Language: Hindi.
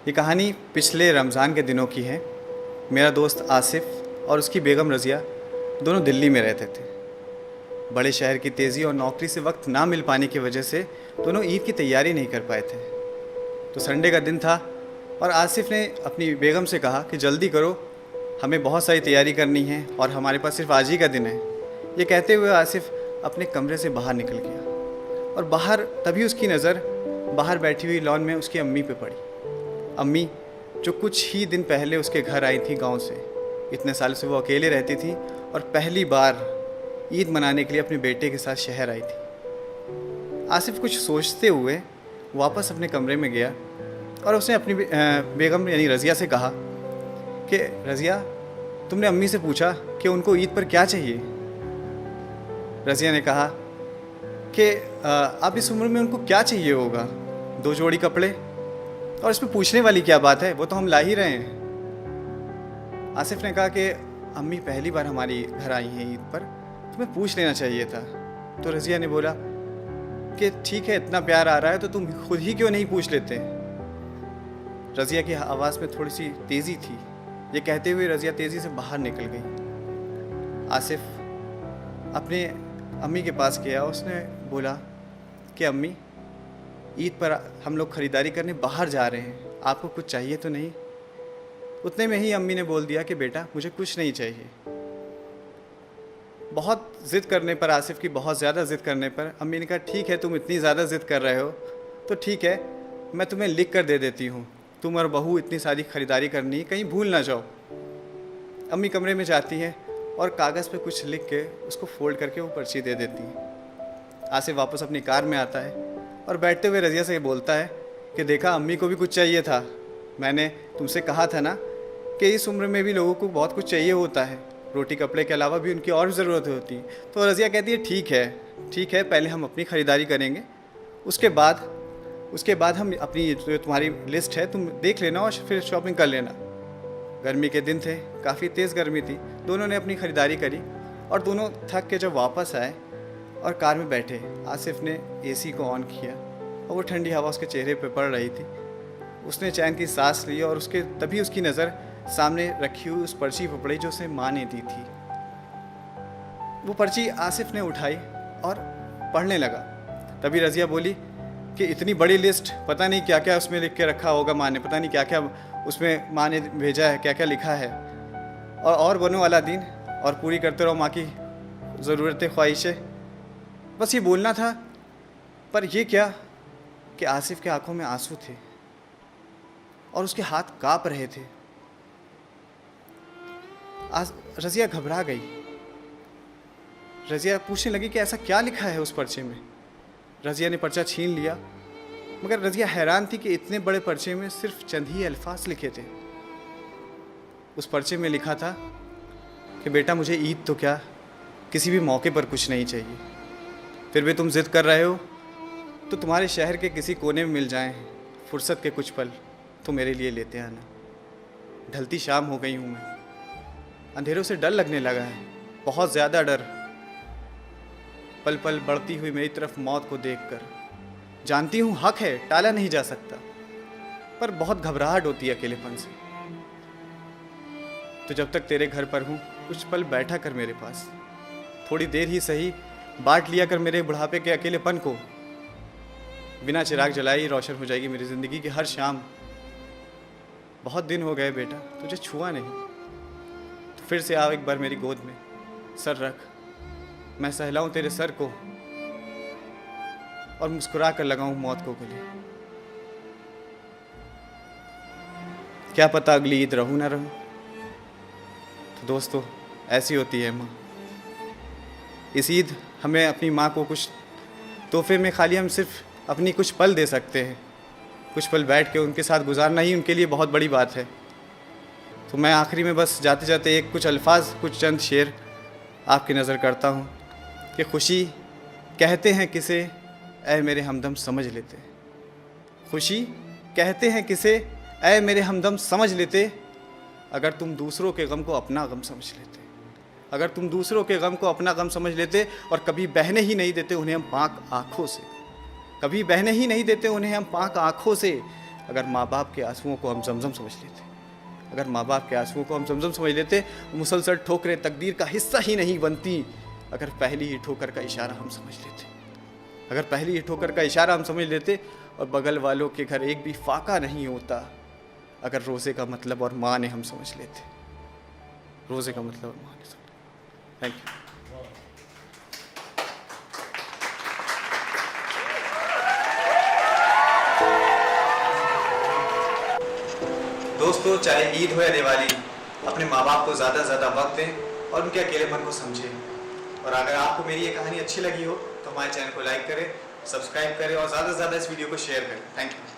ये कहानी पिछले रमज़ान के दिनों की है। मेरा दोस्त आसिफ़ और उसकी बेगम रज़िया दोनों दिल्ली में रहते थे। बड़े शहर की तेज़ी और नौकरी से वक्त ना मिल पाने की वजह से दोनों ईद की तैयारी नहीं कर पाए थे। तो संडे का दिन था और आसिफ़ ने अपनी बेगम से कहा कि जल्दी करो, हमें बहुत सारी तैयारी करनी है और हमारे पास सिर्फ आज ही का दिन है। ये कहते हुए आसिफ़ अपने कमरे से बाहर निकल गया और बाहर तभी उसकी नज़र बाहर बैठी हुई लॉन में उसकी अम्मी पे पड़ी। अम्मी जो कुछ ही दिन पहले उसके घर आई थी गांव से। इतने साल से वो अकेले रहती थी और पहली बार ईद मनाने के लिए अपने बेटे के साथ शहर आई थी। आसिफ़ कुछ सोचते हुए वापस अपने कमरे में गया और उसने अपनी बेगम यानी रज़िया से कहा कि रज़िया, तुमने अम्मी से पूछा कि उनको ईद पर क्या चाहिए? रज़िया ने कहा कि अब इस उम्र में उनको क्या चाहिए होगा, 2 जोड़ी कपड़े, और इसमें पूछने वाली क्या बात है, वो तो हम ला ही रहे हैं। आसिफ़ ने कहा कि अम्मी पहली बार हमारी घर आई हैं ईद पर, तुम्हें पूछ लेना चाहिए था। तो रज़िया ने बोला कि ठीक है, इतना प्यार आ रहा है तो तुम खुद ही क्यों नहीं पूछ लेते। रज़िया की आवाज़ में थोड़ी सी तेज़ी थी। ये कहते हुए रज़िया तेज़ी से बाहर निकल गई। आसिफ़ अपने अम्मी के पास गया। उसने बोला कि अम्मी, ईद पर हम लोग ख़रीदारी करने बाहर जा रहे हैं, आपको कुछ चाहिए तो नहीं? उतने में ही अम्मी ने बोल दिया कि बेटा मुझे कुछ नहीं चाहिए। बहुत ज़िद करने पर, आसिफ़ की बहुत ज़्यादा ज़िद करने पर अम्मी ने कहा ठीक है, तुम इतनी ज़्यादा ज़िद कर रहे हो तो ठीक है, मैं तुम्हें लिख कर दे देती हूँ। तुम और बहू इतनी सारी ख़रीदारी करनी है, कहीं भूल ना जाओ। अम्मी कमरे में जाती हैं और कागज़ पे कुछ लिख के उसको फ़ोल्ड करके वो पर्ची दे देती हैं। आसिफ़ वापस अपनी कार में आता है और बैठते हुए रज़िया से बोलता है कि देखा, अम्मी को भी कुछ चाहिए था। मैंने तुमसे कहा था ना कि इस उम्र में भी लोगों को बहुत कुछ चाहिए होता है, रोटी कपड़े के अलावा भी उनकी और ज़रूरत होती है। तो रज़िया कहती है ठीक है, पहले हम अपनी ख़रीदारी करेंगे, उसके बाद हम अपनी जो तुम्हारी लिस्ट है तुम देख लेना और फिर शॉपिंग कर लेना। गर्मी के दिन थे, काफ़ी तेज़ गर्मी थी। दोनों ने अपनी ख़रीदारी करी और दोनों थक के जब वापस आए और कार में बैठे, आसिफ़ ने एसी को ऑन किया और वो ठंडी हवा उसके चेहरे पे पड़ रही थी। उसने चैन की सांस ली और तभी उसकी नज़र सामने रखी हुई उस पर्ची पर पड़ी जो उसे माँ ने दी थी। वो पर्ची आसिफ़ ने उठाई और पढ़ने लगा। तभी रज़िया बोली कि इतनी बड़ी लिस्ट, पता नहीं क्या क्या उसमें लिख के रखा होगा माँ ने, पता नहीं क्या क्या उसमें माँ ने भेजा है, क्या क्या लिखा है। और बनो वाला दिन और पूरी करते रहो माँ की ज़रूरतें, ख्वाहिशें। बस ये बोलना था, पर ये क्या कि आसिफ़ के आंखों में आंसू थे और उसके हाथ काँप रहे थे। रज़िया घबरा गई। रज़िया पूछने लगी कि ऐसा क्या लिखा है उस पर्चे में। रज़िया ने पर्चा छीन लिया, मगर रज़िया हैरान थी कि इतने बड़े पर्चे में सिर्फ चंद ही अल्फाज लिखे थे। उस पर्चे में लिखा था कि बेटा, मुझे ईद तो क्या, किसी भी मौके पर कुछ नहीं चाहिए। फिर भी तुम ज़िद कर रहे हो तो तुम्हारे शहर के किसी कोने में मिल जाएं फुर्सत के कुछ पल, तो मेरे लिए लेते आना। ढलती शाम हो गई हूँ मैं, अंधेरों से डर लगने लगा है, बहुत ज़्यादा डर। पल पल बढ़ती हुई मेरी तरफ मौत को देखकर जानती हूँ हक है, टाला नहीं जा सकता, पर बहुत घबराहट होती है अकेलेपन से। तो जब तक तेरे घर पर हूँ, कुछ पल बैठा कर मेरे पास, थोड़ी देर ही सही बांट लिया कर मेरे बुढ़ापे के अकेलेपन को। बिना चिराग जलाए ही रोशन हो जाएगी मेरी ज़िंदगी की हर शाम। बहुत दिन हो गए बेटा तुझे छुआ नहीं, तो फिर से आओ एक बार मेरी गोद में, सर रख, मैं सहलाऊं तेरे सर को और मुस्कुरा कर लगाऊं मौत को गले। क्या पता अगली ईद रहूं ना रहूं। तो दोस्तों, ऐसी होती है माँ। इस ईद हमें अपनी माँ को कुछ तोहफे में खाली हम सिर्फ अपनी कुछ पल दे सकते हैं। कुछ पल बैठ के उनके साथ गुजारना ही उनके लिए बहुत बड़ी बात है। तो मैं आखिरी में बस जाते जाते कुछ अल्फाज, कुछ चंद शेर आपकी नज़र करता हूँ कि खुशी कहते हैं किसे, ऐ मेरे हमदम समझ लेते। खुशी कहते हैं किसे, ऐ मेरे हमदम समझ लेते, अगर तुम दूसरों के गम को अपना गम समझ लेते। अगर तुम दूसरों के गम को अपना गम समझ लेते और कभी बहने ही नहीं देते उन्हें हम पाक आँखों से, कभी बहने ही नहीं देते उन्हें हम पाक आँखों से, अगर माँ बाप के आंसुओं को हम जमजम समझ लेते, अगर माँ बाप के आंसुओं को हम जमजम समझ लेते, मुसलसल ठोकरें तकदीर का हिस्सा ही नहीं बनती। अगर पहली ही ठोकर का इशारा हम समझ लेते, अगर पहली ही ठोकर का इशारा हम समझ लेते, और बगल वालों के घर एक भी फाका नहीं होता। अगर रोज़े का मतलब और माँ ने हम समझ लेते, रोज़े का मतलब और माँ ने समझ। Thank you. दोस्तों, चाहे ईद हो या दिवाली, अपने माँ बाप को ज़्यादा से ज़्यादा वक्त दें और उनके अकेलेपन को समझें। और अगर आपको मेरी ये कहानी अच्छी लगी हो तो हमारे चैनल को लाइक करें, सब्सक्राइब करें और ज़्यादा से ज़्यादा इस वीडियो को शेयर करें। Thank you.